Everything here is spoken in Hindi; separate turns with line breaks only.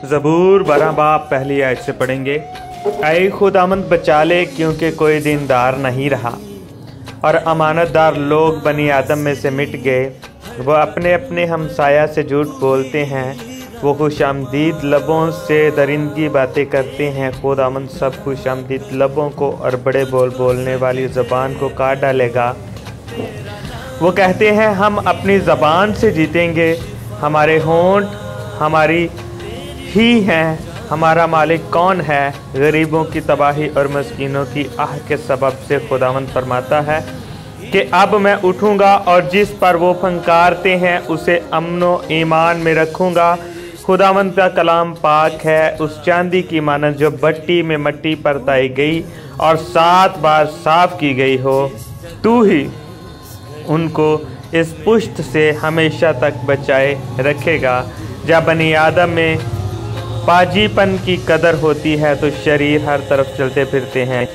ज़बूर 12 बाब पहली आयत से पढ़ेंगे। ऐ खुदावंद बचा ले, क्योंकि कोई दीनदार नहीं रहा और अमानतदार लोग बनी आदम में से मिट गए। वह अपने अपने हमसाया से झूठ बोलते हैं। वो खुशामदीद लबों से दरिंदगी बातें करते हैं। खुदावंद सब खुशामदीद लबों को और बड़े बोल बोलने वाली ज़बान को काट डालेगा। वो कहते हैं हम अपनी ज़बान से जीतेंगे, हमारे होंठ हमारी ही हैं, हमारा मालिक कौन है। गरीबों की तबाही और मस्कीनों की आह के सबब से खुदावंद फरमाता है कि अब मैं उठूँगा और जिस पर वो फंकारते हैं उसे अमनो ईमान में रखूँगा। खुदावंद का कलाम पाक है उस चांदी की मानद जो भट्टी में मट्टी परताई गई और 7 बार साफ की गई हो। तू ही उनको इस पुष्ट से हमेशा तक बचाए रखेगा। जब बनी आदम में पाजीपन की कदर होती है तो शरीर हर तरफ चलते फिरते हैं।